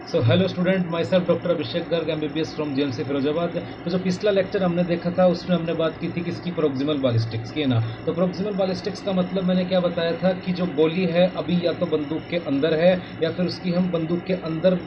So hello student, my self doctor Abhishek Garg MBBS from JMC Firozabad. तो जो पिछला lecture हमने देखा था उसमें हमने बात की थी किसकी, प्रोक्सिमल बैलिस्टिक्स की, है ना। तो प्रोक्सिमल बैलिस्टिक्स का मतलब मैंने क्या बताया था कि जो गोली है अभी या तो बंदूक के अंदर है या फिर उसकी हम बंदूक के अंदर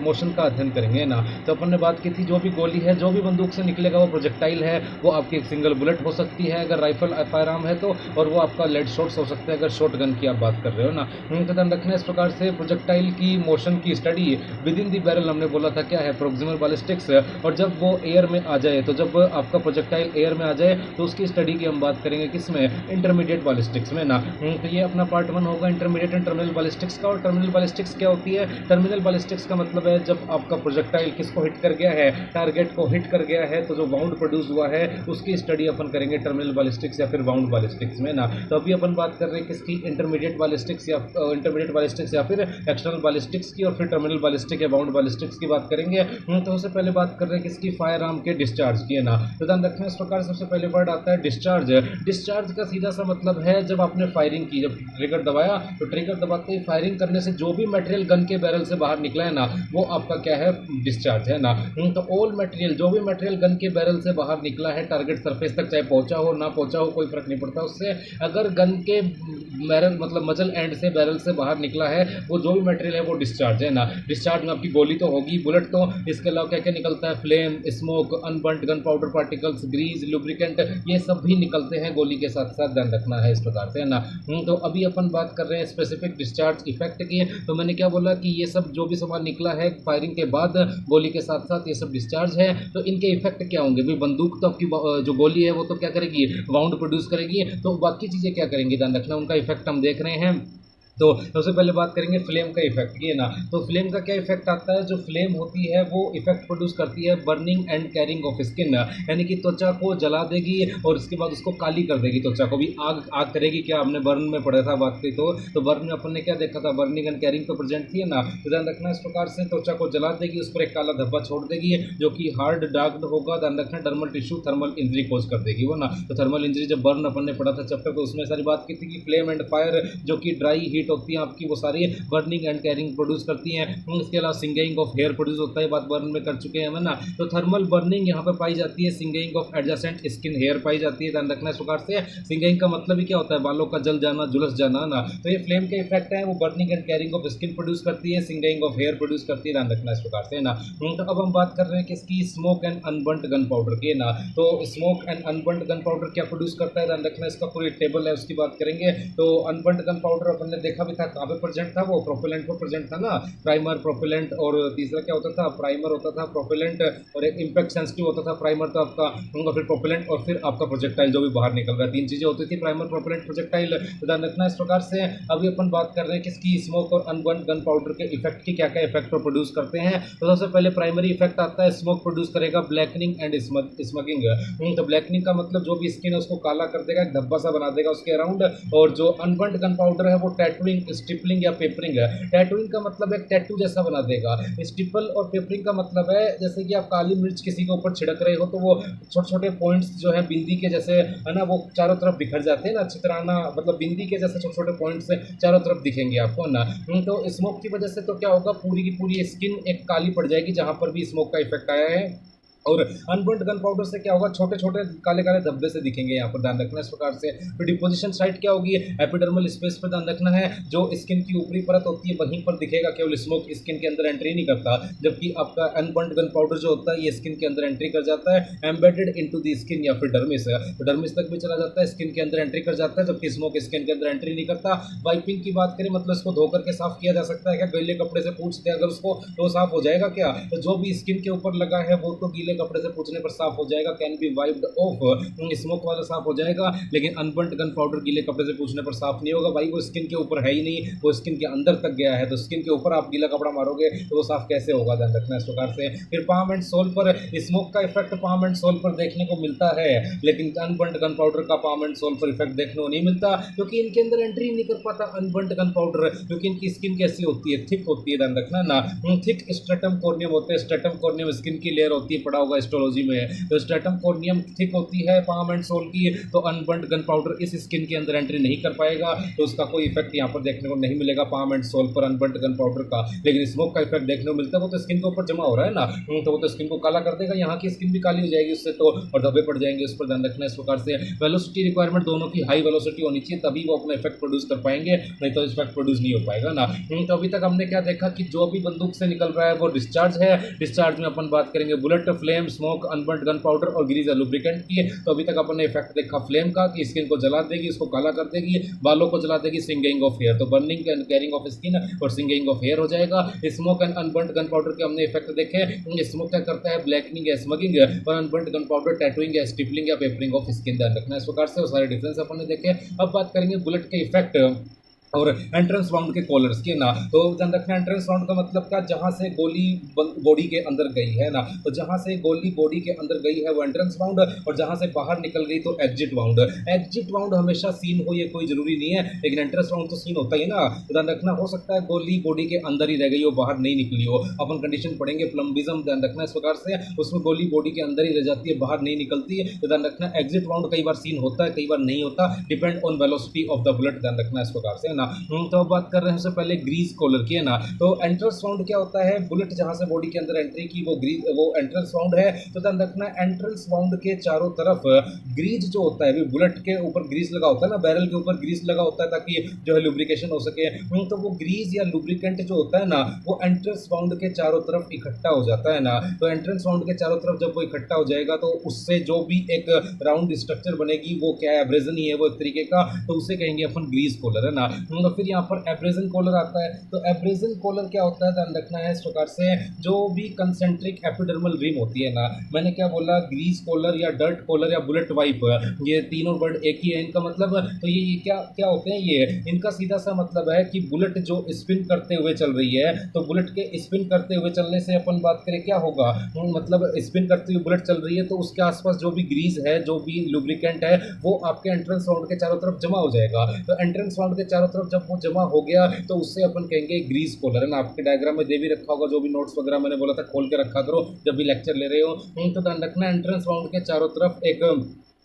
मोशन का अध्ययन करेंगे, है ना। तो अपन ने बात की थी जो भी गोली है, जो भी बंदूक से निकलेगा वो प्रोजेक्टाइल है, वो आपकी एक सिंगल बुलेट हो सकती है अगर राइफल फायर आर्म है तो, और वो आपका लेड शॉट्स हो सकते हैं अगर शॉर्ट गन की आप बात कर रहे हो ना। तो ध्यान रखना इस प्रकार से प्रोजेक्टाइल की मोशन की study with in the barrel हमने बोला था क्या है, प्रोक्सिमल बैलिस्टिक्स। और जब वो एयर में आ जाए, तो जब आपका प्रोजेक्टाइल एयर में आ जाए तो उसकी स्टडी की हम बात करेंगे किसमें, इंटरमीडिएट बैलिस्टिक्स में ना। तो ये अपना पार्ट 1 होगा इंटरमीडिएट एंड टर्मिनल बैलिस्टिक्स का। और टर्मिनल बैलिस्टिक्स क्या होती है? टर्मिनल बैलिस्टिक्स का मतलब है जब आपका प्रोजेक्टाइल किसको हिट कर गया है, टारगेट को हिट कर गया है, तो जो बाउंड प्रोड्यूस हुआ है उसकी स्टडी अपन करेंगे टर्मिनल बैलिस्टिक्स या फिर बाउंड बैलिस्टिक्स में ना। तो अभी अपन बात कर रहे हैं किसकी, इंटरमीडिएट बैलिस्टिक्स या फिर एक्सटर्नल बैलिस्टिक्स की, और फिर टर्मिनल बैलिस्टिक या बाउंड बैलिस्टिक्स की बात करेंगे। तो सबसे पहले बात कर रहे हैं किसकी, फायर आर्म के डिस्चार्ज की, है ना। तो ध्यान रखना इस प्रकार सबसे पहले वर्ड आता है डिस्चार्ज। डिस्चार्ज का सीधा सा मतलब है जब आपने फायरिंग की, जब ट्रिगर दबाया तो ट्रिगर दबाते ही फायरिंग करने से जो भी मटेरियल गन के बैरल से बाहर निकला है ना, वो आपका क्या है, डिस्चार्ज है ना। तो ऑल मटेरियल, जो भी मटेरियल गन के बैरल से बाहर निकला है टारगेट सरफेस तक, चाहे पहुंचा हो ना पहुंचा हो कोई फर्क नहीं पड़ता उससे, अगर गन के बैरल मतलब मजल एंड से बैरल से बाहर निकला है वो जो भी मटेरियल है वो डिस्चार्ज है ना। डिस्चार्ज में आपकी गोली तो होगी, बुलेट तो, इसके अलावा क्या क्या निकलता है, flame, smoke, unburned gunpowder particles, grease, lubricant, ये सब भी निकलते हैं गोली के साथ साथ, ध्यान रखना है इस प्रकार से, है ना। तो अभी अपन बात कर रहे हैं स्पेसिफिक डिस्चार्ज इफेक्ट की। तो मैंने क्या बोला कि ये सब जो भी सामान निकला है फायरिंग के बाद गोली के साथ साथ ये सब डिस्चार्ज है, तो इनके इफेक्ट क्या होंगे भाई। बंदूक तो आपकी जो गोली है वो तो क्या करेगी, बाउंड प्रोड्यूस करेगी, तो बाकी चीज़ें क्या करेंगी, ध्यान रखना उनका इफेक्ट हम देख रहे हैं। तो सबसे पहले बात करेंगे फ्लेम का इफेक्ट की, है ना। तो फ्लेम का क्या इफेक्ट आता है, जो फ्लेम होती है वो इफेक्ट प्रोड्यूस करती है burning and carrying of skin, यानी कि त्वचा को जला देगी और उसके बाद उसको काली कर देगी, त्वचा को भी आग आग करेगी। क्या हमने बर्न में पढ़ा था बात की, तो बर्न में अपन ने क्या देखा था, बर्निंग एंड कैरिंग तो प्रेजेंट थी, है ना। तो ध्यान रखना इस प्रकार से त्वचा को जला देगी, उस पर एक काला धब्बा छोड़ देगी जो कि हार्ड डार्क्ड होगा। ध्यान रखना डर्मल टिश्यू थर्मल इंजरी कोज कर देगी वो ना। तो थर्मल इंजरी जब बर्न अपन ने पढ़ा था चैप्टर, तो उसमें सारी बात की थी कि फ्लेम एंड फायर जो कि ड्राई हीट होती है आपकी, वो सारी बर्निंग एंड कैरिंग प्रोड्यूस करती हैं। इसके अलावा सिंगेइंग ऑफ हेयर प्रोड्यूस होता है, बात बर्न में कर चुके हैं ना। तो थर्मल बर्निंग यहाँ पर पाई जाती है, सिंगेइंग ऑफ एडजेसेंट स्किन हेयर पाई जाती है। ध्यान रखना इस प्रकार से सिंगेइंग का मतलब ही क्या होता है, बालों का जल जाना, झुलस जाना ना। तो ये फ्लेम के इफेक्ट है, वो burning and carrying of skin produce करती है, सिंगेइंग ऑफ हेयर प्रोड्यूस करती है। ध्यान रखना इस प्रकार से, ना। तो अब हम बात कर रहे हैं किसकी, smoke and unburned gun powder की, ना। तो smoke and unburned gun powder क्या प्रोड्यूस करता है, ध्यान रखना इसका पूरी टेबल है उसकी बात करेंगे। तो अनबर्न्ड गन पाउडर अपन ने देखा भी था, कहाँ पे प्रेजेंट था, वो प्रोपेलेंट पर प्रेजेंट था ना। प्राइमर, प्रोपेलेंट, और तीसरा क्या होता था, प्राइमर होता था, प्रोपेलेंट, और एक इंपैक्ट सेंसिटिव होता था। प्राइमर तो आपका होगा, फिर प्रोपेलेंट, और फिर आपका प्रोजेक्टाइल जो भी बाहर निकल रहा है, तीन चीजें होती थी, प्राइमर, प्रोपेलेंट, प्रोजेक्टाइल। तो ध्यान रखना इस प्रकार से। अभी अपन बात कर रहे हैं किसकी, स्मोक और अनबर्न्ड गन पाउडर के इफेक्ट की, क्या क्या इफेक्ट प्रोड्यूस करते हैं। तो सबसे पहले प्राइमरी इफेक्ट आता है, स्मोक प्रोड्यूस करेगा ब्लैकनिंग एंड स्मगिंग। तो ब्लैकनिंग का मतलब जो भी स्किन है उसको काला कर देगा, एक धब्बा सा बना देगा उसके अराउंड। और जो अनबर्न्ड गन पाउडर है वो टैटूइंग, स्टिपलिंग या पेपरिंग है। टैटूइंग का मतलब एक टैटू जैसा बना देगा। स्टिपल और पेपरिंग का मतलब है जैसे कि आप काली मिर्च किसी के ऊपर छिड़क रहे हो तो वो छोटे छोटे पॉइंट्स जो है बिंदी के जैसे, है ना, वो चारों तरफ बिखर जाते हैं ना अच्छी तरह ना, मतलब बिंदी के जैसे छोटे छोटे पॉइंट्स चारों तरफ दिखेंगे आपको ना। तो स्मोक की वजह से तो क्या होगा, पूरी की पूरी स्किन एक काली पड़ जाएगी जहां पर भी स्मोक का इफेक्ट आया है। और अनबर्न्ड गन पाउडर से क्या होगा, छोटे छोटे काले काले धब्बे से दिखेंगे यहाँ पर, ध्यान रखना इस प्रकार से। फिर डिपोजिशन साइट क्या होगी, एपिडर्मल स्पेस पर ध्यान रखना है, जो स्किन की ऊपरी परत होती है वहीं पर दिखेगा, केवल स्मोक स्किन के अंदर एंट्री नहीं करता। जबकि आपका अनबर्न्ड गन पाउडर जो होता है ये स्किन के अंदर एंट्री कर जाता है, एम्बेडेड इनटू द स्किन या फिर डर्मिस, तो डर्मिस तक भी चला जाता है, स्किन के अंदर एंट्री कर जाता है, जबकि स्मोक स्किन के अंदर एंट्री नहीं करता। वाइपिंग की बात करें, मतलब इसको धो करके साफ किया जा सकता है क्या, गीले कपड़े से पूछते हैं अगर उसको तो साफ हो जाएगा क्या, तो जो भी स्किन के ऊपर लगा है वो तो गीले कपड़े से पूछने पर साफ हो जाएगा, can be wiped off. Smoke वाला साफ हो जाएगा, लेकिन अनबर्न्ड गन पाउडर गीले कपड़े से पूछने पर साफ नहीं होगा भाई, वो स्किन के ऊपर है ही नहीं, वो स्किन के अंदर तक गया है, तो स्किन के ऊपर आप गीला कपड़ा मारोगे तो वो साफ कैसे होगा, ध्यान रखना इस प्रकार से। फिर पाम एंड सोल पर स्मोक का इफेक्ट पाम एंड सोल पर देखने को मिलता है, लेकिन अनबर्न्ड गन पाउडर का पाम एंड सोल पर इफेक्ट देखने को नहीं मिलता, क्योंकि इनके अंदर एंट्री नहीं कर पाता अनबर्न्ड गन पाउडर, क्योंकि इनकी स्किन कैसी होती है, थिक होती है, ध्यान रखना ना। थिक स्ट्रेटम कॉर्नियम होते हैं, स्ट्रेटम कॉर्नियम स्किन की लेयर होती है, पड़ा होगा एस्ट्रोलॉजी में, तो स्ट्रेटम कॉर्नियम थिक होती है पाम एंड सोल की, तो अनबर्न्ड गन पाउडर इस स्किन के अंदर एंट्री नहीं कर पाएगा, तो उसका कोई इफेक्ट यहाँ पर देखने को नहीं मिलेगा पाम एंड सोल पर अनबर्न्ड गन पाउडर का। लेकिन स्मोक का इफेक्ट देखने को मिलता है, वो तो स्किन के ऊपर जमा हो रहा है ना, तो वो तो स्किन को काला कर देगा, यहाँ की स्किन भी काली हो जाएगी उससे, तो और धब्बे पड़ जाएंगे, उस पर ध्यान रखना। इस प्रकार से वेलोसिटी रिक्वायरमेंट दोनों की हाई वेलोसिटी होनी चाहिए, तभी वो अपना इफेक्ट प्रोड्यूस कर पाएंगे, नहीं तो इफेक्ट प्रोड्यूस नहीं हो पाएगा ना। तो अभी तक हमने क्या देखा कि जो भी बंदूक से निकल रहा है वो डिस्चार्ज है। डिस्चार्ज में अपन बात करेंगे bullet, flame, smoke, unburned gun powder और ग्रीज या लुब्रिकेंट की। तो अभी तक अपन ने इफेक्ट देखा फ्लेम का कि स्किन को जला देगी, उसको काला कर देगी, बालों को जला देगी, सिंगिंग ऑफ हेयर, तो burning and carrying of skin और सिंगिंग ऑफ हेयर हो जाएगा। Smoke and unburned gun powder के हमने इफेक्ट देखे। स्मोक क्या करता है, ब्लैकनिंग या स्मगिंग, और अनबर्न्ड गन पाउडर टैटूइंग या स्टिपलिंग या पेपरिंग ऑफ स्किन, ध्यान रखना। इस प्रकार से वो सारे डिफरेंस अपन ने देखे। अब बात करेंगे बुलेट के इफेक्ट और एंट्रेंस राउंड के कॉलर्स के ना, तो ध्यान रखना एंट्रेंस राउंड का मतलब क्या, जहां से गोली बॉडी के अंदर गई है ना, तो जहां से गोली बॉडी के अंदर गई है वो एंट्रेंस राउंड, और जहां से बाहर निकल गई तो एग्जिट राउंड। एग्जिट राउंड हमेशा सीन हो ये कोई जरूरी नहीं है, लेकिन एंट्रेंस राउंड तो सीन होता ही ना। तो ध्यान रखना, हो सकता है गोली बॉडी के अंदर ही रह गई हो, बाहर नहीं निकली हो, अपन कंडीशन पढ़ेंगे प्लम्बिज्म, ध्यान रखना। इस प्रकार से उसमें गोली बॉडी के अंदर ही रह जाती है, बाहर नहीं निकलती है, तो ध्यान रखना एग्जिट राउंड कई बार सीन होता है, कई बार नहीं होता, depend on velocity of the bullet, ध्यान रखना इस प्रकार से ना। तो बात कर रहे हैं सबसे पहले ग्रीज कॉलर की है ना, तो एंट्रेंस राउंड क्या होता है, बुलेट जहां से बॉडी के अंदर एंट्री की वो एंट्रेंस राउंड है। तो ध्यान रखना एंट्रेंस राउंड के चारों तरफ ग्रीज जो होता है, बुलेट के ऊपर ग्रीस लगा होता है ना, बैरल के ऊपर ग्रीस लगा होता है ताकि जो है लुब्रिकेशन हो सके, तो वो ग्रीस या लुब्रिकेंट जो होता है ना, वो एंट्रेंस राउंड के चारों तरफ इकट्ठा हो जाता है ना। तो एंट्रेंस राउंड के चारों तरफ जब वो इकट्ठा हो जाएगा तो उससे जो भी एक राउंड स्ट्रक्चर बनेगी वो क्या है, एब्रेजन ही है वो एक तरीके का, तो उसे कहेंगे अपन ग्रीज कॉलर है ना। तो फिर यहाँ पर एब्रेजन कॉलर आता है, तो एब्रेजन कॉलर क्या होता है, ध्यान रखना है इस प्रकार से, जो भी कंसेंट्रिक एपिडर्मल रिम होती है ना, मैंने क्या बोला, ग्रीस कॉलर या डर्ट कॉलर या बुलेट वाइप, ये तीनों वर्ड एक ही है इनका मतलब। तो ये क्या क्या होते हैं, ये इनका सीधा सा मतलब है कि बुलेट जो स्पिन करते हुए चल रही है, तो बुलेट के स्पिन करते हुए चलने से अपन बात करें क्या होगा, मतलब स्पिन करते हुए बुलेट चल रही है तो उसके आसपास जो भी ग्रीस है, जो भी लुब्रिकेंट है, वो आपके एंट्रेंस राउंड के चारों तरफ जमा हो जाएगा। तो एंट्रेंस राउंड के चारों तरफ जब वो जमा हो गया तो उससे अपन कहेंगे ग्रीस कॉलर है ना। आपके डायग्राम में दे भी रखा होगा, जो भी नोट्स वगैरह मैंने बोला था खोल के रखा करो जब भी लेक्चर ले रहे हो। तो ध्यान रखना एंट्रेंस राउंड के चारों तरफ एक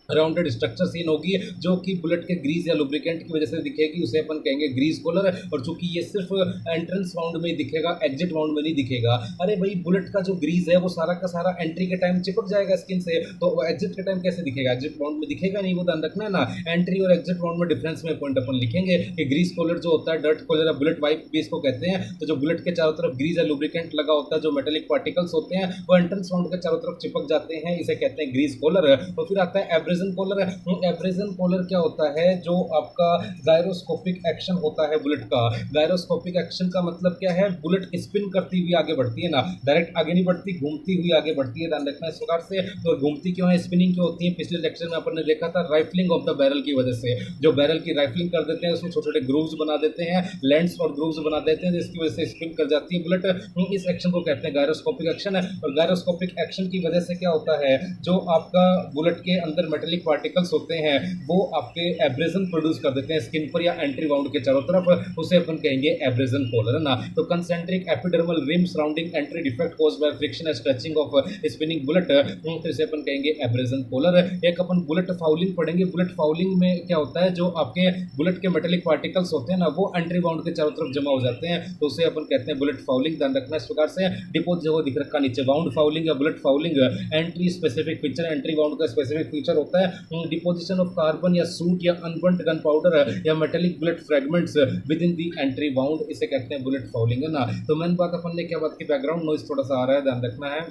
राउंडेड स्ट्रक्चर सीन होगी जो कि बुलेट के ग्रीस या लुब्रिकेंट की वजह से दिखेगी, उसे अपन कहेंगे ग्रीस कॉलर। और चूंकि ये सिर्फ एंट्रेंस राउंड में दिखेगा, एग्जिट राउंड में नहीं दिखेगा। अरे भाई बुलेट का जो ग्रीस है वो सारा का सारा एंट्री के टाइम चिपक जाएगा स्किन से, तो एग्जिट के टाइम कैसे दिखेगा, एग्जिट राउंड में दिखेगा नहीं, वो ध्यान रखना है ना। एंट्री और एग्जिट राउंड में डिफरेंस में पॉइंट अपन लिखेंगे कि ग्रीस कॉलर जो होता है, डर्ट कॉलर या बुलेट वाइप भी इसको कहते हैं, तो जो बुलेट के चारों तरफ ग्रीस या लुब्रिकेंट लगा होता है, जो मेटेलिक पार्टिकल्स होते हैं वो एंट्रेंस राउंड के चारों तरफ चिपक जाते हैं, इसे कहते हैं ग्रीस कॉलर। तो फिर आता है एब्रेजन कॉलर। एब्रेजन कॉलर क्या होता है, जो आपका गायरोस्कोपिक एक्शन होता है बुलेट का। गायरोस्कोपिक एक्शन का मतलब क्या है, बुलेट स्पिन करती हुई आगे बढ़ती है ना, डायरेक्ट आगे नहीं बढ़ती, घूमती हुई आगे बढ़ती है, ध्यान रखना इस प्रकार से। तो घूमती क्यों है, स्पिनिंग क्यों होती है, पिछले लेक्चर में अपन ने देखा था राइफलिंग ऑफ द बैरल की वजह से, जो बैरल की राइफलिंग कर देते हैं उसमें छोटे छोटे ग्रूव्स बना देते हैं, लेंस और ग्रूव्स बना देते हैं, जिसकी वजह से स्पिन कर जाती है बुलेट। इस एक्शन को कहते हैं गायरोस्कोपिक एक्शन है। और गायरोस्कोपिक एक्शन की वजह से क्या होता है, जो आपका बुलेट के अंदर मेटेलिक पार्टिकल्स होते हैं वो आपके एब्रेजन प्रोड्यूस कर देते हैं स्किन पर या एंट्री राउंड के चारों तरफ, उसे अपन कहेंगे एब्रेजन कॉलर है ना। तो concentric epidermal rim surrounding entry defect caused by friction and stretching of spinning bullet, तो इसे अपन कहेंगे एब्रेजन कॉलर। एक अपन बुलेट फाउलिंग पढ़ेंगे। बुलेट फाउलिंग में क्या होता है, जो आपके बुलेट के मेटेलिक पार्टिकल्स होते हैं ना, वो एंट्री राउंड के चारों तरफ जमा हो जाते हैं, तो उसे अपन कहते हैं बुलेट फाउलिंग, ध्यान रखना इस प्रकार से। डिपोज जो दिख रखा नीचे, वाउंड फाउलिंग या bullet fouling, entry specific feature, entry wound का स्पेसिफिक फीचर होता है डिपोजिशन ऑफ कार्बन या सूट या अनबर्न्ड गन पाउडर या metallic bullet fragments with in the entry wound, इसे कहते हैं बुलेट फाउलिंग है ना। तो मैंने बात अपन ने क्या बात की, बैकग्राउंड नॉइज थोड़ा सा आ रहा है, ध्यान रखना है,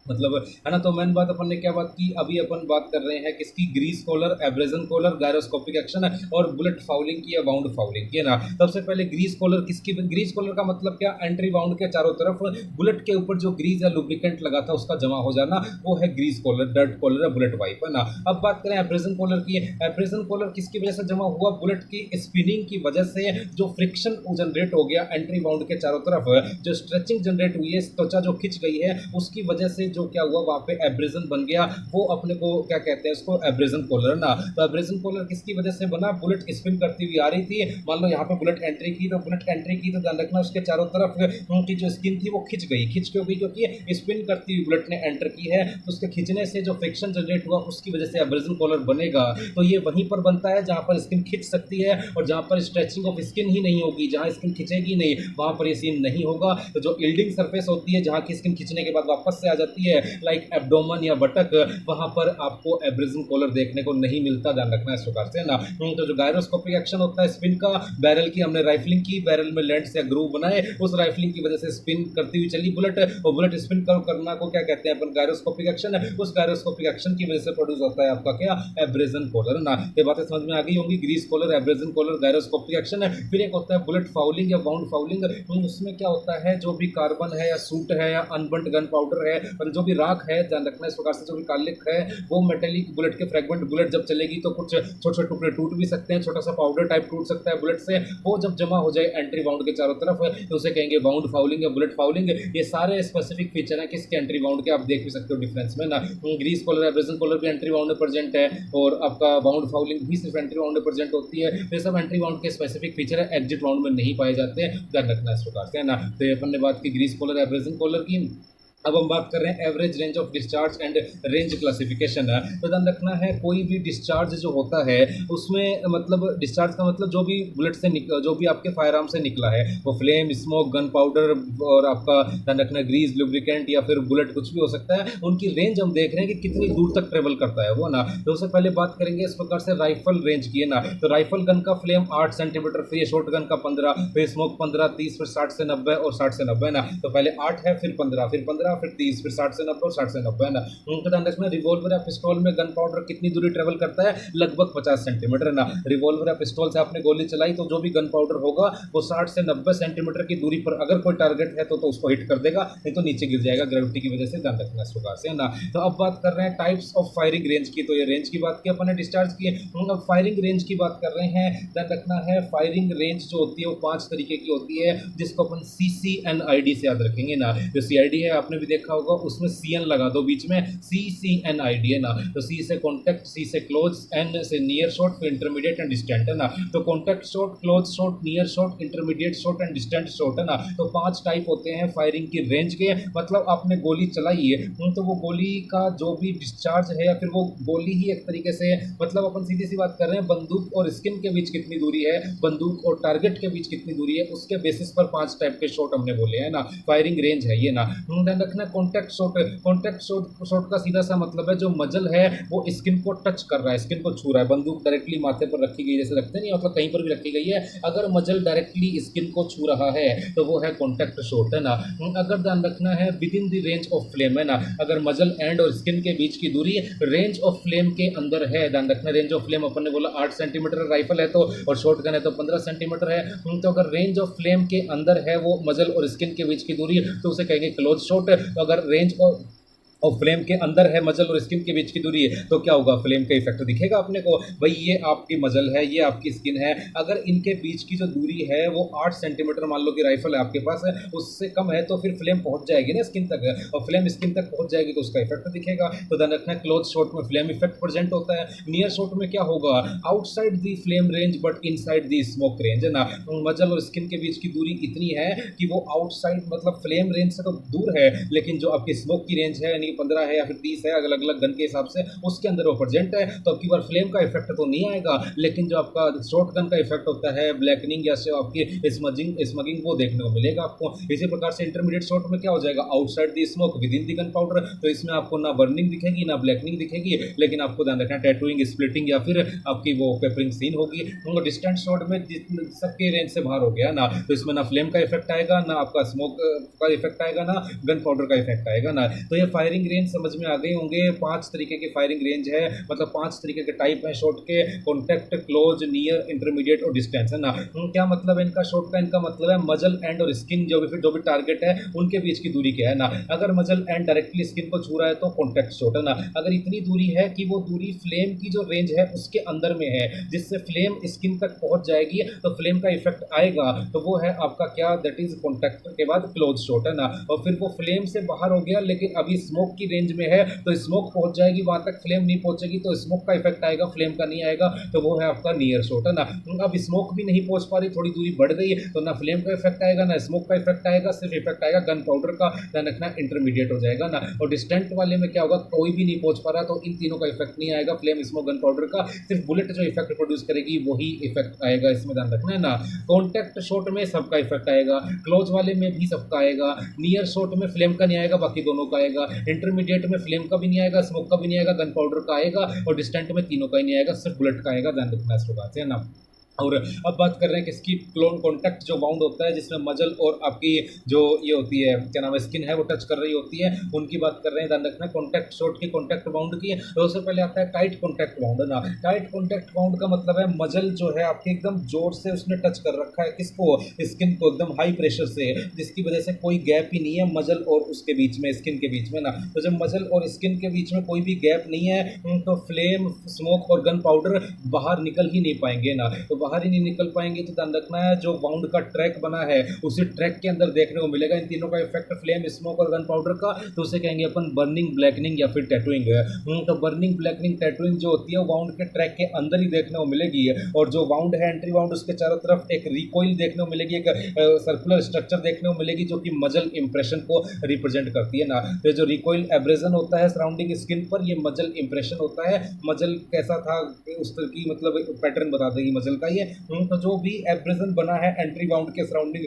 मतलब है ना। तो मैंने बात अपन ने क्या बात की, अभी अपन बात कर रहे हैं किसकी, grease collar, abrasion collar, gyroscopic action और बुलेट फाउलिंग की या वाउंड फाउलिंग की है ना। सबसे पहले ग्रीस कॉलर किसकी, ग्रीस कॉलर का मतलब क्या, एंट्री वाउंड के चारों तरफ बुलेट के ऊपर जो ग्रीस या लुब्रिकेंट लगा था उसका जमा हो जाना, वो है ग्रीस कॉलर, डर्ट कॉलर या बुलेट वाइप है ना। अब बात करें एब्रेजन कॉलर की। एब्रेजन कॉलर किसकी वजह से जमा हुआ, बुलेट की स्पिनिंग की वजह से जो फ्रिक्शन जनरेट हो गया एंट्री वाउंड के चारों तरफ, जो स्ट्रेचिंग जनरेट हुई है, त्वचा जो खिंच गई है, उसकी वजह से जो क्या हुआ वहाँ पे एब्रेजन बन गया, वो अपने को क्या कहते हैं उसको, एब्रेजन कॉलर ना। तो एब्रेजन कॉलर किसकी वजह से बना, बुलेट स्पिन करती हुई आ रही थी, मान लो यहाँ पे बुलेट एंट्री की, तो बुलेट एंट्री की तो ध्यान रखना उसके चारों तरफ उनकी जो स्किन थी वो खिंच गई, खिंच क्यों गई, क्योंकि स्पिन करती हुई बुलेट ने एंटर की है, तो उसके खिंचने से जो फ्रिक्शन जनरेट हुआ उसकी वजह से एब्रेजन कॉलर बनेगा। तो ये वहीं पर बनता है जहाँ पर स्किन खिंच सकती है, और जहाँ पर स्ट्रेचिंग ऑफ स्किन ही नहीं होगी, जहाँ स्किन खिंचेगी नहीं वहाँ पर ये सीन नहीं होगा। तो जो इल्डिंग सरफेस होती है जहाँ की स्किन खिंचने के बाद वापस से आ जाती है, लाइक एब्डोमन या बटक, वहाँ पर आपको एब्रेजन कॉलर देखने को नहीं मिलता, ध्यान रखना इस प्रकार से ना। तो जो गायरोस्कोपिक एक्शन होता है स्पिन का, बैरल की हमने राइफलिंग की, बैरल में लेंट्स या ग्रूव बनाए, उस राइफलिंग की वजह से स्पिन करती हुई चली बुलेट, और बुलेट स्पिन करना को क्या कहते हैं अपन, गायरोस्कोपिक एक्शन। उस गायरोस्कोपिक एक्शन की वजह से प्रोड्यूस होता है आपका क्या, एब्रेजन कॉलर ना। ये बातें समझ में आ गई होंगी, grease collar, abrasion collar, gyroscopic action. फिर एक होता है बुलेट फाउलिंग या वाउंड फाउलिंग। उसमें क्या होता है, जो भी कार्बन है या सूट है या अनबर्न्ड गन पाउडर है, और जो भी राख है, ध्यान रखना इस प्रकार से, जो भी कालिक है वो मेटेलिक बुलेट के फ्रेगमेंट, बुलेट जब चलेगी तो कुछ छोटे छोटे टुकड़े टूट भी सकते हैं, छोटा सा पाउडर टाइप टूट सकता है बुलेट से, वो जब जमा हो जाए एंट्री बाउंड के चारों तरफ तो उसे कहेंगे बाउंड फाउलिंग या बुलेट फाउलिंग। ये सारे स्पेसिफिक फीचर हैं किसके, एंट्री बाउंड के, आप देख भी सकते हो डिफरेंस में ना। ग्रीस कॉलर, एब्रेजन कॉलर भी एंट्री बाउंड में प्रेजेंट है, और आपका बाउंड फाउलिंग भी सिर्फ एंट्री बाउंड में प्रेजेंट होती है। ये सब एंट्री बाउंड के स्पेसिफिक फीचर है, एग्जिट बाउंड में नहीं पाए जाते हैं, ध्यान रखना इस प्रकार से ना। तो ये अपन ने बात की ग्रीस कॉलर, एब्रेजन कॉलर की। अब हम बात कर रहे हैं average range of discharge and range classification है। तो ध्यान रखना है, कोई भी डिस्चार्ज जो होता है उसमें मतलब डिस्चार्ज का मतलब जो भी बुलेट से जो भी आपके फायर आर्म से निकला है, वो फ्लेम, स्मोक, गन पाउडर और आपका ध्यान रखना ग्रीस, लुब्रिकेंट या फिर बुलेट कुछ भी हो सकता है, उनकी रेंज हम देख रहे हैं कि कितनी दूर तक ट्रेवल करता है वो ना। तो उससे पहले बात करेंगे इस प्रकार से राइफल रेंज की है ना। तो राइफल गन का फ्लेम 8 सेंटीमीटर, फिर शॉर्ट गन का 15, फिर स्मोक 15, 30, फिर 60 से 90 और 60 से 90 ना। तो पहले 8 है, फिर 15, फिर 15, फिर 30, फिर 60 से 90 और 60 से 90 है ना। उनका ध्यान रखना, रिवॉल्वर या पिस्टल में गन पाउडर कितनी दूरी ट्रेवल करता है, लगभग 50 सेंटीमीटर है ना। रिवॉल्वर या पिस्टल से आपने गोली चलाई तो जो भी गन पाउडर होगा वो 60 से 90 सेंटीमीटर की दूरी पर अगर कोई टारगेट है तो उसको हिट कर देगा, नहीं तो नीचे गिर जाएगा ग्रेविटी की वजह से, ध्यान रखना इस प्रकार से ना। तो अब बात कर रहे हैं टाइप्स ऑफ फायरिंग रेंज की। तो ये रेंज की बात की अपन ने, डिस्चार्ज की, अब फायरिंग रेंज की बात कर रहे हैं। ध्यान रखना है, फायरिंग रेंज जो होती है वो 5 तरीके की होती है, जिसको अपन CCNID से याद रखेंगे ना। जो CID है आपने भी देखा होगा, उसमें CN लगा दो बीच में, CCNID है ना। तो C से कॉन्टेक्ट, C से क्लोज, N से नियर शॉट, फिर इंटरमीडिएट एंड डिस्टेंट है ना। तो contact shot, close shot, near shot, intermediate shot and distant shot है ना। तो 5 टाइप होते हैं फायरिंग की रेंज के। मतलब आपने गोली चलाई है तो वो गोली का जो भी डिस्चार्ज है या फिर वो गोली ही एक तरीके से, मतलब अपन सीधी सी बात कर रहे हैं, बंदूक और स्किन के बीच कितनी दूरी है, बंदूक और टारगेट के बीच कितनी दूरी है, उसके बेसिस पर 5 टाइप के शॉट हमने बोले हैं ना। फायरिंग रेंज है ये ना। ध्यान रखना, कॉन्टेक्ट शॉट, कॉन्टेक्ट शॉट का सीधा सा मतलब है जो मजल है वो स्किन को टच कर रहा है, स्किन को छू रहा है। बंदूक डायरेक्टली माथे पर रखी गई, जैसे रखते नहीं, मतलब कहीं पर भी रखी गई है, अगर मजल डायरेक्टली स्किन को छू रहा है तो वो है कॉन्टेक्ट शॉट है ना। अगर ध्यान रखना है, with in the range of flame है ना, अगर मजल एंड और स्किन के बीच की दूरी रेंज ऑफ फ्लेम के अंदर है, ध्यान रखना रेंज ऑफ फ्लेम अपन ने बोला 8 सेंटीमीटर राइफल है तो, और शॉर्ट गन है तो 15 सेंटीमीटर है। तो अगर रेंज ऑफ फ्लेम के अंदर है वो मजल और स्किन के बीच की दूरी, तो उसे कहेंगे क्लोज शॉट। तो अगर रेंज और फ्लेम के अंदर है मजल और स्किन के बीच की दूरी है, तो क्या होगा, फ्लेम का इफेक्ट दिखेगा अपने को, भाई ये आपकी मजल है, ये आपकी स्किन है, अगर इनके बीच की जो दूरी है वो 8 सेंटीमीटर मान लो कि राइफल है आपके पास है, उससे कम है तो फिर फ्लेम पहुंच जाएगी ना स्किन तक, और फ्लेम स्किन तक पहुंच जाएगी तो उसका इफेक्ट दिखेगा। तो ध्यान रखना, क्लोज शॉट में फ्लेम इफेक्ट प्रेजेंट होता है। नियर शॉट में क्या होगा, outside the flame range but inside the smoke range है ना। मजल और स्किन के बीच की दूरी इतनी है कि वो आउटसाइड मतलब फ्लेम रेंज से तो दूर है, लेकिन जो आपकी स्मोक की रेंज है यानी 15 है या फिर 30 है, अलग अलग गन के हिसाब से, उसके अंदर वो प्रेजेंट है। तो आपकी बार फ्लेम का इफेक्ट तो नहीं आएगा, लेकिन जो आपका शॉर्ट गन का इफेक्ट होता है, ब्लैकनिंग या आपकी स्मगिंग वो देखने को मिलेगा आपको। इसी प्रकार से इंटरमीडिएट शॉट में क्या हो जाएगा, outside the smoke with in the gun powder, तो इसमें आपको ना बर्निंग दिखेगी ना ब्लैकनिंग दिखेगी, लेकिन आपको ध्यान रखना टैटूइंग, स्प्लिटिंग या फिर आपकी वो पेपरिंग सीन होगी। डिस्टेंट शॉट में सबके रेंज से बाहर हो गया ना, तो इसमें ना फ्लेम का इफेक्ट आएगा, ना आपका स्मोक का इफेक्ट आएगा, ना गन पाउडर का इफेक्ट आएगा ना। तो ये फायरिंग रेंज समझ में आ गए होंगे, 5 तरीके की फायरिंग रेंज है, मतलब 5 तरीके के टाइप है शॉट के, कॉन्टेक्ट, क्लोज, नियर, इंटरमीडिएट और डिस्टेंस है ना। क्या मतलब है इनका शॉट का, इनका मतलब है मजल एंड और स्किन जो भी टारगेट है उनके बीच की दूरी क्या है ना। अगर मजल एंड डायरेक्टली स्किन को छू रहा है तो कॉन्टेक्ट शॉट है ना। अगर इतनी दूरी है कि वो दूरी फ्लेम की जो रेंज है उसके अंदर में है, जिससे फ्लेम स्किन तक पहुंच जाएगी तो फ्लेम का इफेक्ट आएगा, तो वो है आपका क्या, दैट इज कॉन्टेक्ट के बाद क्लोज शॉट है ना। और फिर वो फ्लेम से बाहर हो गया लेकिन अभी स्मोक स्मोक की रेंज में है तो स्मोक पहुंच जाएगी वहां तक, फ्लेम नहीं पहुंचेगी तो स्मोक का इफेक्ट आएगा, फ्लेम का नहीं आएगा, तो वो है आपका नियर शॉट, है ना। अब स्मोक भी नहीं पहुंच पा रही, थोड़ी दूरी बढ़ गई तो ना फ्लेम का इफेक्ट आएगा ना स्मोक का इफेक्ट आएगा, सिर्फ इफेक्ट आएगा गन पाउडर का, ध्यान रखना इंटरमीडिएट हो जाएगा ना। और डिस्टेंट वाले में क्या होगा, कोई भी नहीं पहुंच पा रहा तो इन तीनों का इफेक्ट नहीं आएगा, फ्लेम स्मोक गन पाउडर का, सिर्फ बुलेट जो इफेक्ट प्रोड्यूस करेगी वही इफेक्ट आएगा, इसमें ध्यान रखना है ना। कॉन्टैक्ट शॉट में सबका इफेक्ट आएगा, क्लोज वाले में भी सबका आएगा, नियर शॉट में फ्लेम का नहीं आएगा, बाकी दोनों का आएगा, इंटरमीडिएट में फ्लेम का भी नहीं आएगा, स्मोक का भी नहीं आएगा, गन पाउडर का आएगा, और डिस्टेंट में तीनों का ही नहीं आएगा, सिर्फ बुलेट का आएगा, ध्यान रखना इस प्रकार से, है ना। और अब बात कर रहे हैं कि इसकी क्लोन कॉन्टैक्ट जो बाउंड होता है जिसमें मजल और आपकी जो ये होती है क्या नाम है स्किन है वो टच कर रही होती है, उनकी बात कर रहे हैं, ध्यान रखना कॉन्टैक्ट शॉट की कॉन्टैक्ट बाउंड की। तो उससे पहले आता है टाइट कॉन्टैक्ट बाउंड, है ना। टाइट कॉन्टैक्ट बाउंड का मतलब है मजल जो है आपके एकदम जोर से उसने टच कर रखा है किसको, स्किन को, एकदम हाई प्रेशर से, जिसकी वजह से कोई गैप ही नहीं है मजल और उसके बीच में, स्किन के बीच में ना। तो जब मजल और स्किन के बीच में कोई भी गैप नहीं है तो फ्लेम, स्मोक और गन पाउडर बाहर निकल ही नहीं पाएंगे ना। तो बाहर ही नहीं निकल पाएंगे तो ध्यान रखना है जो बाउंड का ट्रैक बना है उसी ट्रैक के अंदर देखने को मिलेगा इन तीनों का इफेक्ट, फ्लेम, स्मोक और गन पाउडर का। तो उसे कहेंगे अपन बर्निंग, ब्लैकनिंग या फिर टैटूइंग। तो बर्निंग, ब्लैकनिंग, टैटूइंग जो होती है वो बाउंड के ट्रैक के अंदर ही देखने को मिलेगी, और जो बाउंड है एंट्री बाउंड उसके चारों तरफ एक रिकॉइल देखने को मिलेगी, एक सर्कुलर स्ट्रक्चर देखने को मिलेगी जो कि मजल इंप्रेशन को रिप्रेजेंट करती है ना। तो जो रिकॉइल एब्रेजन होता है सराउंडिंग स्किन पर, ये मजल इंप्रेशन होता है, मजल कैसा था उस तरह की मतलब पैटर्न बता देगी मजल का ये। तो जो भी एब्रेजन बना है एंट्री बाउंड के सराउंडिंग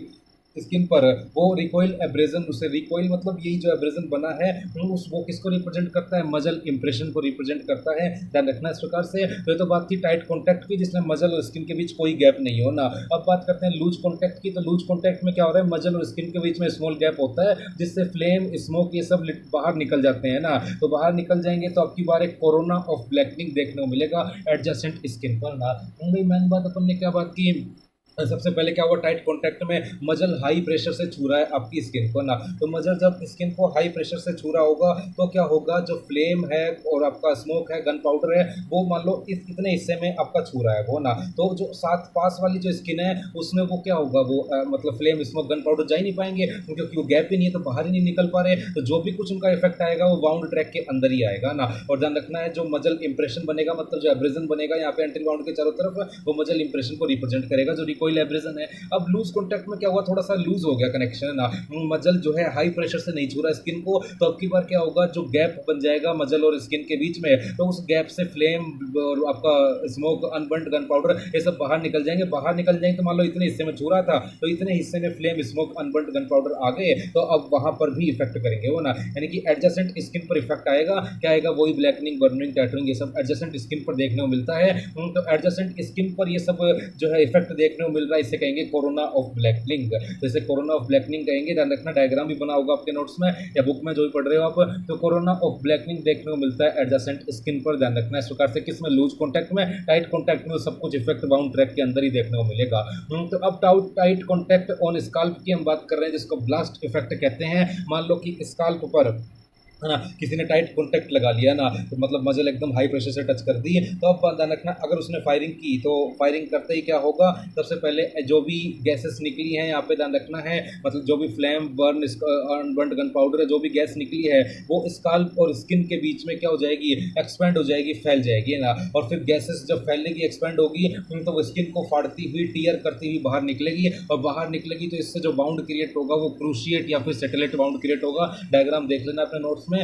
स्किन पर वो रिकॉइल एब्रेजन, उसे रिकॉइल मतलब यही जो एब्रेजन बना है उस वो किसको रिप्रेजेंट करता है, मजल इंप्रेशन को रिप्रेजेंट करता है, ध्यान रखना इस प्रकार से। तो ये तो बात थी टाइट कॉन्टैक्ट की जिसमें मजल और स्किन के बीच कोई गैप नहीं हो ना। अब बात करते हैं लूज कॉन्टैक्ट की। तो लूज कॉन्टैक्ट में क्या हो रहा है, मजल और स्किन के बीच में स्मॉल गैप होता है जिससे फ्लेम, स्मोक ये सब बाहर निकल जाते हैं ना। तो बाहर निकल जाएंगे तो आपकी बार एक कोरोना ऑफ ब्लैकनिंग देखने को मिलेगा एडजेसेंट स्किन पर ना। मेन बात अपन ने क्या बात की, सबसे पहले क्या हुआ, टाइट कॉन्टैक्ट में मजल हाई प्रेशर से छू रहा है आपकी स्किन को ना। तो मजल जब स्किन को हाई प्रेशर से छू रहा होगा तो क्या होगा, जो फ्लेम है और आपका स्मोक है, गन पाउडर है, वो मान लो इस इतने हिस्से में आपका छू रहा है वो ना। तो जो साथ पास वाली जो स्किन है उसमें वो क्या होगा, वो मतलब फ्लेम, स्मोक, गन पाउडर जा ही नहीं पाएंगे क्योंकि वो गैप ही नहीं है तो बाहर ही नहीं निकल पा रहे। तो जो भी कुछ उनका इफेक्ट आएगा वो बाउंड ट्रैक के अंदर ही आएगा ना। और ध्यान रखना है जो मजल इंप्रेशन बनेगा, मतलब जो एब्रेजन बनेगा यहाँ पे एंट्री बाउंड के चारों तरफ, वो मजल इंप्रेशन को रिप्रेजेंट करेगा जो रिकॉइल एब्रेजन है। अब लूज कॉन्टैक्ट में क्या हुआ, थोड़ा सा लूज हो गया कनेक्शन ना, मजल जो है हाई प्रेशर से नहीं छू रहा स्किन को, तो अब की बार क्या होगा, जो गैप बन जाएगा मजल और स्किन के बीच में, तो उस गैप से फ्लेम और आपका स्मोक, अनबर्न्ड गन पाउडर ये सब बाहर निकल जाएंगे। बाहर निकल जाएंगे तो मान लो इतने हिस्से में छू रहा था तो इतने हिस्से में flame, smoke, unburned gunpowder आ गए तो अब वहां पर भी इफेक्ट करेंगे वो ना, यानी कि एडजेसेंट स्किन पर इफेक्ट आएगा। क्या आएगा, वही ब्लैकनिंग, बर्निंग, टैटूइंग ये सब एडजेसेंट स्किन पर देखने को मिलता है। तो एडजेसेंट स्किन पर ये सब जो है इफेक्ट देखने को मिल रहा है, इसे कहेंगे कोरोना ऑफ ब्लैकनिंग। जैसे कोरोना ऑफ ब्लैकनिंग कहेंगे, ध्यान रखना डायग्राम भी बना होगा आपके नोट्स में या बुक में जो भी पढ़ रहे हो आप। तो कोरोना ऑफ ब्लैकनिंग देखने को मिलता है एडजेसेंट स्किन पर, ध्यान रखना इस प्रकार से। किसमें, लूज कॉन्टैक्ट में। टाइट कॉन्टैक्ट में सब कुछ इफेक्ट बाउंड ट्रैक के अंदर ही देखने को मिलेगा। तो अब टाइट कॉन्टैक्ट ऑन स्काल्प की हम बात कर रहे हैं जिसको ब्लास्ट इफेक्ट कहते हैं। मान लो कि स्काल्प पर, है ना, किसी ने टाइट कॉन्टैक्ट लगा लिया ना, तो मतलब मजल एकदम हाई प्रेशर से टच कर दी, तो अब ध्यान रखना अगर उसने फायरिंग की तो फायरिंग करते ही क्या होगा, सबसे पहले जो भी गैसेस निकली हैं यहाँ पे ध्यान रखना है, मतलब जो भी flame, burn, unburned gun powder है, जो भी गैस निकली है वो स्काल्प और स्किन के बीच में क्या हो जाएगी, एक्सपेंड हो जाएगी, फैल जाएगी, है ना। और फिर गैसेस जब फैलेगी, एक्सपेंड होगी, तो वो स्किन को फाड़ती हुई, टीयर करती हुई बाहर निकलेगी, और बाहर निकलेगी तो इससे जो बाउंड क्रिएट होगा वो क्रूशिएट या फिर सैटेलाइट बाउंड क्रिएट होगा। डायग्राम देख लेना अपने नोट्स में।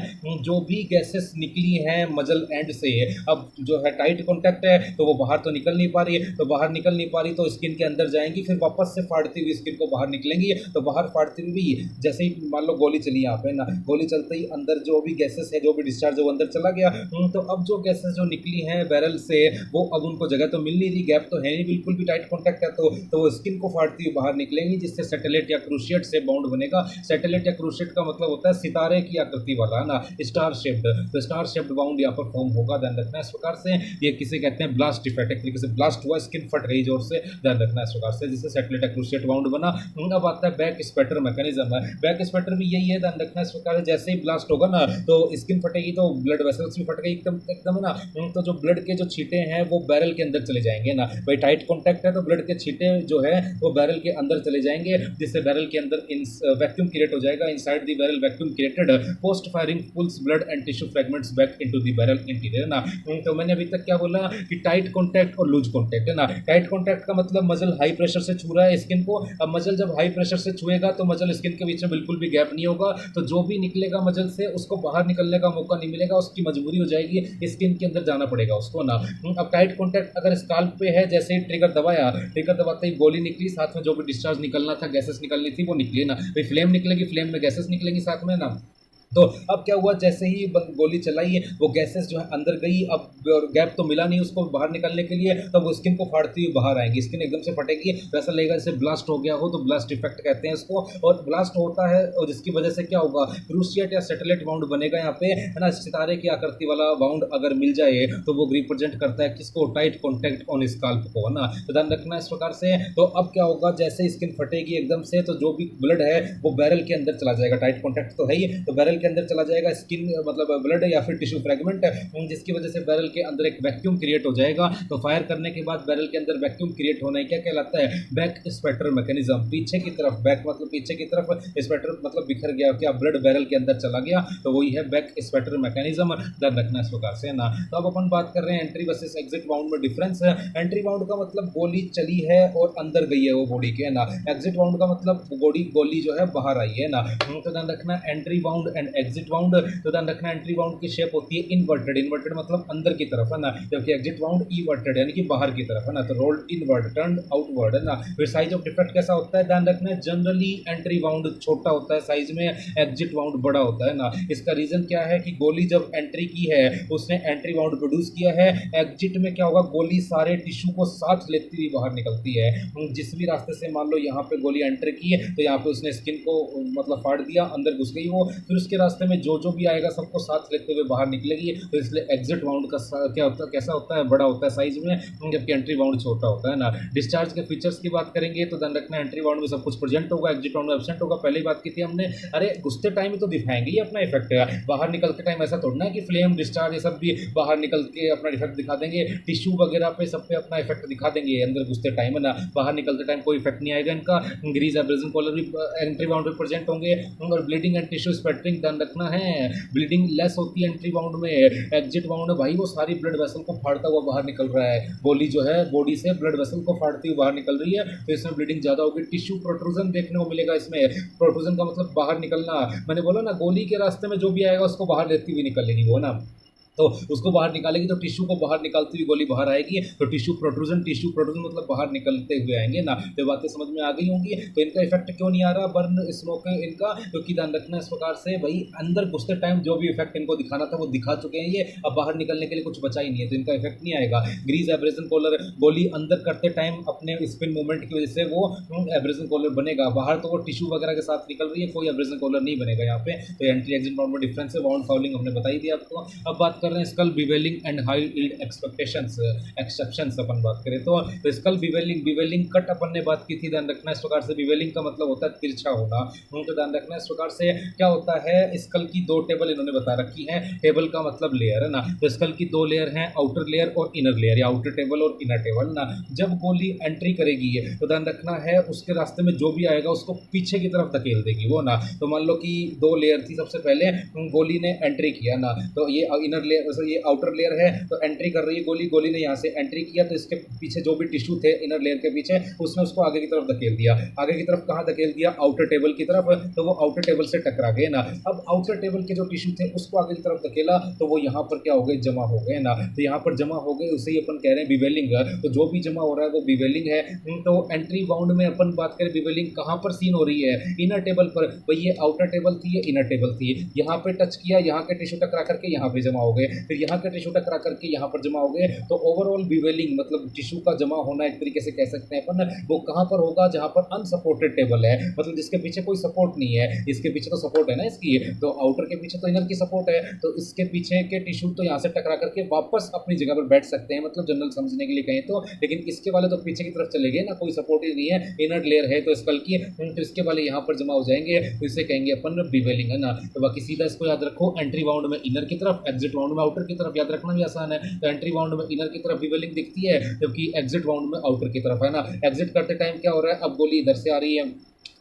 जो भी गैसेस निकली हैं मजल एंड से, अब जो है टाइट कॉन्टैक्ट है तो वो बाहर तो निकल नहीं पा रही है, तो बाहर निकल नहीं पा रही तो स्किन के अंदर जाएंगी, फिर वापस से फाड़ती हुई स्किन को बाहर निकलेंगी। तो बाहर फाड़ती हुई भी, जैसे ही मान लो गोली चली यहाँ पे ना, गोली चलते ही अंदर जो भी गैसेस है, जो भी डिस्चार्ज वो अंदर चला गया, तो अब जो गैसेस जो निकली हैं बैरल से वो अब उनको जगह तो मिल नहीं रही, गैप तो है नहीं बिल्कुल भी, टाइट कॉन्टैक्ट है तो वो स्किन को फाड़ती हुई बाहर निकलेंगी, जिससे सैटेलाइट या क्रूशिएट से बाउंड बनेगा। सैटेलाइट या क्रूशिएट का मतलब होता है सितारे की आकृति वाला, है ना, स्टार शेप्ड। तो स्टार शेप्ड बाउंड यहाँ पर फॉर्म होगा, ध्यान रखना इस प्रकार से। ये किसे कहते हैं, ब्लास्ट इफेक्ट। एक तरीके से ब्लास्ट हुआ, स्किन फट रही जोर से, ध्यान रखना इस प्रकार से, जिससे सैटेलाइट क्रूशिएट बाउंड बना। अब आता है बैक स्पैटर मैकेनिज्म है। बैक स्पैटर भी यही है, ध्यान रखना इस प्रकार से। जैसे ही ब्लास्ट होगा ना तो स्किन फटेगी तो ब्लड वेसल्स भी फट गई एकदम एकदम, है ना। तो जो ब्लड के जो छींटे हैं वो बैरल के अंदर चले जाएंगे ना, भाई टाइट कॉन्टैक्ट है तो ब्लड के छींटे जो है वो बैरल के अंदर चले जाएंगे, जिससे बैरल के अंदर वैक्यूम क्रिएट हो जाएगा, inside the barrel vacuum created. Post fire firing pulls blood and tissue fragments back into the barrel interior ना। तो मैंने अभी तक क्या बोला कि टाइट कॉन्टैक्ट और लूज कॉन्टैक्ट है ना। टाइट कॉन्टैक्ट का मतलब मजल हाई प्रेशर से छू रहा है स्किन को। अब मजल जब हाई प्रेशर से छुएगा तो मजल स्किन के बीच में बिल्कुल भी गैप नहीं होगा, तो जो भी निकलेगा मजल से उसको बाहर निकलने का मौका नहीं मिलेगा, उसकी मजबूरी हो जाएगी, स्किन के अंदर जाना पड़ेगा उसको ना। अब टाइट कॉन्टैक्ट अगर स्काल्प पे है, जैसे ही ट्रिगर दबाया, ट्रिगर दबाते ही गोली निकली, साथ में जो भी डिस्चार्ज निकलना था, गैसेस निकलनी थी वो निकली ना। भाई फ्लेम निकलेगी, फ्लेम में गैसेस निकलेंगी साथ में ना। तो अब क्या हुआ, जैसे ही गोली चलाई वो गैसेस जो है अंदर गई, अब गैप तो मिला नहीं उसको बाहर निकलने के लिए, तब वो स्किन को फाड़ती हुई बाहर आएंगी, स्किन एकदम से फटेगी, तो ऐसा लगेगा जैसे ब्लास्ट हो गया हो, तो ब्लास्ट इफेक्ट कहते हैं इसको। और ब्लास्ट होता है और जिसकी वजह से क्या होगा, क्रूशिएट या सैटेलाइट बाउंड बनेगा यहाँ पे, है ना। सितारे की आकृति वाला बाउंड अगर मिल जाए तो वो रिप्रेजेंट करता है किसको, टाइट कॉन्टैक्ट ऑन स्काल्प को, है ना। तो ध्यान रखना इस प्रकार से। तो अब क्या होगा, जैसे स्किन फटेगी एकदम से, तो जो भी ब्लड है वो बैरल के अंदर चला जाएगा, टाइट कॉन्टैक्ट तो है ही, तो बैरल के अंदर चला जाएगा स्किन, मतलब ब्लड या फिर टिश्यू फ्रेगमेंट, जिसकी वजह से बैरल के अंदर एक वैक्यूम क्रिएट हो जाएगा। तो फायर करने के बाद बैरल के अंदर वैक्यूम क्रिएट होना क्या कहलाता है, बैक स्पैटर मैकेनिज्म। पीछे की तरफ, बैक मतलब पीछे की तरफ, स्पैटर मतलब बिखर गया, क्या ब्लड बैरल के अंदर चला गया, तो वही है बैक स्पैटर मैकेनिज्म। ध्यान रखना इस प्रकार से ना। तो अब अपन बात कर रहे हैं एंट्री वर्सेस एग्जिट बाउंड में डिफरेंस है। एंट्री बाउंड का मतलब गोली चली है और अंदर गई है वो बॉडी के, ना। एग्जिट बाउंड का मतलब गोली जो है बाहर आई है ना। तो ध्यान रखना entry bound and exit wound. तो ध्यान रखना एंट्री बाउंड की शेप होती है इनवर्टेड, इनवर्टेड मतलब अंदर की तरफ, है ना, जबकि एग्जिट बाउंड इवर्टेड यानी कि बाहर की तरफ, है ना। तो रोल्ड इनवर्ड, टर्न आउटवर्ड, है ना। फिर साइज ऑफ डिफेक्ट कैसा होता है, ध्यान रखना है जनरली एंट्री बाउंड छोटा होता है साइज में, एग्जिट बाउंड बड़ा होता है ना। इसका रीजन क्या है कि गोली जब एंट्री की है उसने एंट्री बाउंड प्रोड्यूस किया है, एग्जिट में क्या होगा, गोली सारे टिश्यू को साथ लेती हुई बाहर निकलती है। जिस भी रास्ते से मान लो यहाँ पे गोली एंटर की है, तो यहाँ पे उसने स्किन को मतलब फाड़ दिया, अंदर घुस गई वो, फिर उसके रास्ते में जो भी आएगा सबको साथ लेते हुए बाहर निकलेगी। तो इसलिए एग्जिट बाउंड का क्या होता है, कैसा होता है, बड़ा होता है साइज में, जबकि एंट्री बाउंड छोटा होता है ना। डिस्चार्ज के फीचर्स की बात करेंगे तो ध्यान रखना एंट्री बाउंड में सब कुछ प्रेजेंट होगा, एग्जिट बाउंड में एब्सेंट होगा। पहले ही बात की थी हमने, अरे घुसते टाइम ही तो दिखाएंगे ही अपना इफेक्ट है, बाहर निकलते टाइम ऐसा थोड़ा है कि फ्लेम डिस्चार्ज ये सब भी बाहर निकल के अपना इफेक्ट दिखा देंगे, टिश्यू वगैरह पे सब पे अपना इफेक्ट दिखा देंगे अंदर घुसते टाइम, है ना। बाहर निकलते टाइम कोई इफेक्ट नहीं आएगा इनका। ग्रीज एब्रेजन कॉलर भी एंट्री बाउंड में प्रेजेंट होंगे, और ब्लीडिंग एंड टिश्यू स्पैटरिंग ध्यान रखना है, ब्लीडिंग लेस होती है एंट्री बाउंड में। एग्जिट बाउंड में भाई वो सारी ब्लड वेसल को फाड़ता हुआ बाहर निकल रहा है, गोली जो है बॉडी से ब्लड वेसल को फाड़ती हुई बाहर निकल रही है, तो इसमें ब्लीडिंग ज्यादा होगी। टिश्यू प्रोट्रूजन देखने को मिलेगा इसमें, प्रोट्रूजन का मतलब बाहर निकलना, मैंने बोला ना गोली के रास्ते में जो भी आएगा उसको बाहर लेती हुई निकलेगी वो ना, तो उसको बाहर निकालेगी तो टिश्यू को बाहर निकालती हुई गोली बाहर आएगी, तो टिश्यू प्रोट्रूजन मतलब बाहर निकलते हुए आएंगे ना। तो बातें समझ में आ गई होंगी। तो इनका इफेक्ट क्यों नहीं आ रहा, बर्न स्मोक इनका, क्योंकि ध्यान रखना इस प्रकार से भाई अंदर घुसते टाइम जो भी इफेक्ट इनको दिखाना था वो दिखा चुके हैं ये, अब बाहर निकलने के लिए कुछ बचा ही नहीं है, तो इनका इफेक्ट नहीं आएगा। ग्रीज एब्रेजन कॉलर, गोली अंदर करते टाइम अपने स्पिन मूवमेंट की वजह से वो एब्रेजन कॉलर बनेगा, बाहर तो वो टिश्यू वगैरह के साथ निकल रही है, कोई एब्रेजन कॉलर नहीं बनेगा यहाँ पे। तो एंट्री एग्जिट बाउंड में डिफरेंस है। बाउंड फाउलिंग हमने बताई दिया आपको। अब बात कर रहे हैं skull bevelling and high yield expectations exceptions अपन बात करें तो स्कल बिवेलिंग कट अपन ने बात की थी। ध्यान रखना इस प्रकार से बिवेलिंग का मतलब होता है तिरछा होना, तो ध्यान रखना इस प्रकार से क्या होता है, स्कल की दो टेबल इन्होंने बता रखी है। टेबल का मतलब लेयर, है ना। तो स्कल की दो लेयर हैं, आउटर लेयर और इनर लेयर, या आउटर टेबल और इनर टेबल ना। जब गोली एंट्री करेगी तो ध्यान रखना है उसके रास्ते में जो भी आएगा उसको पीछे की तरफ धकेल देगी वो ना। तो मान लो कि दो लेयर थी, सबसे पहले गोली ने एंट्री किया ना, तो ये इनर लेयर, ये आउटर लेयर है, तो एंट्री कर रही है गोली ने यहाँ से एंट्री किया, तो इसके पीछे जो भी टिश्यू थे इनर लेयर के पीछे उसने उसको आगे की तरफ धकेल दिया। आगे की तरफ कहाँ धकेल दिया, आउटर टेबल की तरफ, तो वो आउटर टेबल से टकरा गए ना। अब आउटर टेबल के जो टिश्यू थे उसको आगे की तरफ धकेला, तो वो यहाँ पर क्या हो गए, जमा हो गए ना। तो यहाँ पर जमा हो गए, उसे ही अपन कह रहे हैं बिवेलिंग। तो जो भी जमा हो रहा है वो बिवेलिंग है। तो एंट्री बाउंड में अपन बात करें बिवेलिंग कहाँ पर सीन हो रही है, इनर टेबल पर। भाई ये आउटर टेबल थी, ये इनर टेबल थी, यहाँ पे टच किया, यहाँ के टिश्यू टकरा करके यहाँ पे जमा हो गए, फिर यहाँ के टिश्यू टकरा करके यहाँ पर जमा हो गए। तो ओवरऑल बिवेलिंग मतलब टिश्यू का जमा होना एक तरीके से कह सकते हैं अपन, वो कहाँ पर होगा, जहाँ पर अनसपोर्टेड टेबल है, मतलब जिसके पीछे कोई सपोर्ट नहीं है। इसके पीछे तो सपोर्ट है ना इसकी, तो आउटर के पीछे तो इनर की सपोर्ट है, तो इसके पीछे के टिश्यू तो यहाँ से टकरा करके वापस अपनी जगह पर बैठ सकते हैं, मतलब जनरल समझने के लिए कहें तो। लेकिन इसके वाले तो पीछे की तरफ चले गए ना, कोई सपोर्ट ही नहीं है, इनर लेयर है तो स्कल की, तो इसके वाले यहाँ पर जमा हो जाएंगे, तो इसे कहेंगे अपन बिवेलिंग, है ना। तो बाकी सीधा इसको याद रखो, एंट्री बाउंड में इनर की तरफ, एग्जिट बाउंड में आउटर की तरफ, याद रखना भी आसान है। तो एंट्री बाउंड में इनर की तरफ बिवेलिंग दिखती है, जबकि एग्जिट बाउंड में आउटर की तरफ, है ना। एग्जिट करते टाइम क्या हो रहा है, अब गोली इधर से आ रही है,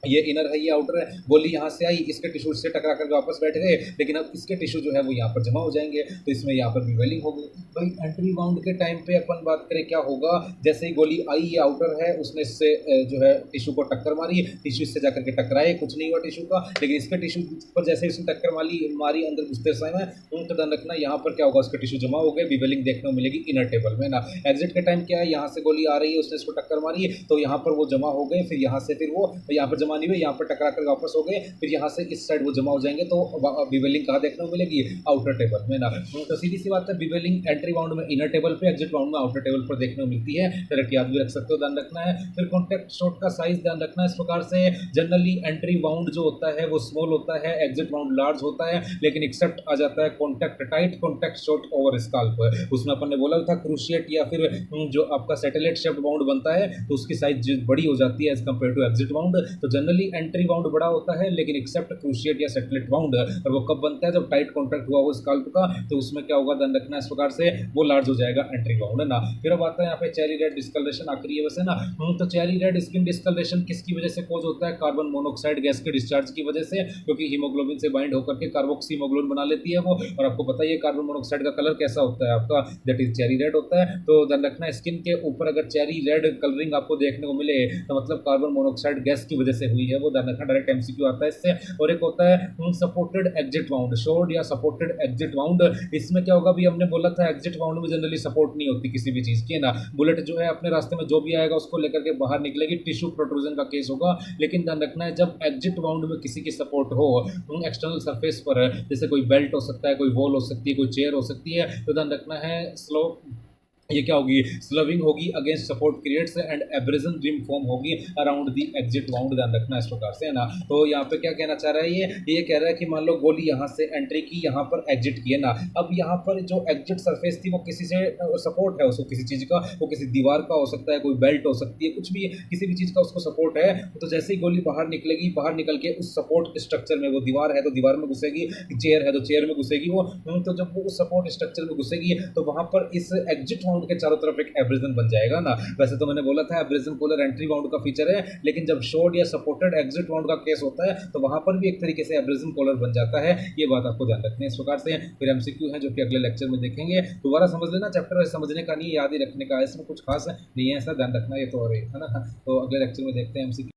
ये इनर है, ये आउटर है, गोली यहाँ से आई, इसके टिश्यू से टकरा करके वापस बैठ गए, लेकिन अब इसके टिश्यू जो है वो यहाँ पर जमा हो जाएंगे, तो इसमें यहाँ पर बीवेलिंग होगी। भाई एंट्री बाउंड के टाइम पे अपन बात करें क्या होगा, जैसे ही गोली आई, ये आउटर है, उसने इससे जो है टिश्यू को टक्कर मारी, टिश्यू इससे जाकर के टकराए, कुछ नहीं हुआ टिश्यू का, लेकिन इसके टिश्यू पर जैसे इसने टक्कर मारी अंदर घुसते समय, तो ध्यान रखना यहाँ पर क्या होगा, उसका टिश्यू जमा हो गए, बीवेलिंग देखने को मिलेगी इनर टेबल में ना। एग्जिट के टाइम क्या है, यहाँ से गोली आ रही है, उसने इसको टक्कर मारी, तो यहाँ पर वो जमा हो गए, फिर यहाँ से फिर वो यहाँ पर जमा नहीं हुए, यहाँ पर टकरा कर वापस हो गए, फिर यहाँ से इस साइड वो जमा हो जाएंगे, तो बीवेलिंग कहाँ देखने को मिलेगी, आउटर टेबल में ना। तो सीधी सी बात है, बीवेलिंग एंट्री बाउंड में इनर टेबल पे, एग्जिट बाउंड में आउटर टेबल पर देखने को मिलती है, डायरेक्ट याद भी रख सकते हो, ध्यान रखना है। फिर कॉन्टैक्ट शॉट का साइज ध्यान रखना है इस प्रकार से, जनरली एंट्री बाउंड जो होता है वो स्मॉल होता है, एग्जिट बाउंड लार्ज होता है, लेकिन एक्सेप्ट आ जाता है contact tight contact shot over scalp. उसमें अपन ने बोला था क्रूशिएट या फिर जो आपका सैटेलाइट शेप्ड बाउंड बनता है, तो उसकी साइज बड़ी हो जाती है as compare to exit wound. तो जनरली एंट्री बाउंड बड़ा होता है, लेकिन एक्सेप्ट क्रूशिएट या सैटेलाइट बाउंड, और वो कब बनता है, जब टाइट कॉन्टैक्ट हुआ हो स्काल्प का, तो उसमें क्या होगा, ध्यान रखना इस प्रकार से, वो लार्ज हो जाएगा एंट्री बाउंड है ना। फिर अब आता है यहाँ पे चेरी रेड डिस्कलरेशन, आखिरी है वैसे ना। तो चेरी रेड स्किन डिस्कलरेशन किसकी वजह से कोज होता है, कार्बन मोनोऑक्साइड गैस के डिस्चार्ज की वजह से, क्योंकि हीमोग्लोबिन से बाइंड होकर के कार्बोक्सी हीमोग्लोबिन बना लेती है वो, और आपको पता ही है कार्बन मोनोऑक्साइड का कलर कैसा होता है आपका, दैट इज चेरी रेड होता है। तो ध्यान रखना स्किन के ऊपर अगर चेरी रेड कलरिंग आपको देखने को मिले, तो मतलब कार्बन मोनोऑक्साइड गैस की वजह से हुई है वो, ध्यान रखना, डायरेक्ट एमसीक्यू आता है इससे। और एक होता है सपोर्टेड एग्जिट बाउंड, शोर्ड या सपोर्टेड एग्जिट बाउंड। इसमें क्या होगा, भी हमने बोला था एग्जिट बाउंड में जनरली सपोर्ट नहीं होती किसी भी चीज की, है ना। बुलेट जो है अपने रास्ते में जो भी आएगा उसको लेकर के बाहर निकलेगी, टिश्यू प्रोट्रूजन का केस होगा। लेकिन ध्यान रखना है, जब एग्जिट बाउंड में किसी की सपोर्ट हो एक्सटर्नल सरफेस पर, जैसे कोई बेल्ट हो सकता है, कोई वॉल हो सकती है, कोई चेयर हो सकती है, तो ध्यान रखना है स्लो, ये क्या होगी, स्लविंग होगी against support creates and abrasion rim form होगी अराउंड दी एग्जिट बाउंड, ध्यान रखना इस प्रकार से, है ना। तो यहाँ पे क्या कहना चाह रहा है, ये कह रहा है कि मान लो गोली यहाँ से एंट्री की, यहाँ पर एग्जिट की, है ना। अब यहाँ पर जो एग्जिट सरफेस थी वो किसी से सपोर्ट है उसको, किसी चीज का, वो किसी दीवार का हो सकता है, कोई बेल्ट हो सकती है, कुछ भी किसी भी चीज का उसको सपोर्ट है। तो जैसे ही गोली बाहर निकलेगी, बाहर निकल के उस सपोर्ट स्ट्रक्चर में, वो दीवार है तो दीवार में घुसेगी, चेयर है तो चेयर में घुसेगी वो, तो जब वो उस सपोर्ट स्ट्रक्चर में घुसेगी, तो वहां पर इस एग्जिट बाउंड के चारों तरफ एक एब्रेजन बन जाएगा ना। वैसे तो मैंने बोला था एब्रेजन कूलर एंट्री बाउंड का फीचर है, लेकिन जब शॉर्ट या सपोर्टेड एग्जिट बाउंड का केस होता है, तो वहां पर भी एक तरीके से एब्रेजन कूलर बन जाता है। ये बात आपको ध्यान रखनी है इस प्रकार से। फिर एमसीक्यू है जो कि अगले लेक्चर में देखेंगे, दोबारा समझ लेना चैप्टर, समझने का नहीं, याद ही रखने का, इसमें कुछ खास नहीं है, ऐसा ध्यान रखना, ये तो और है ना। तो अगले लेक्चर में देखते हैं एमसीक्यू।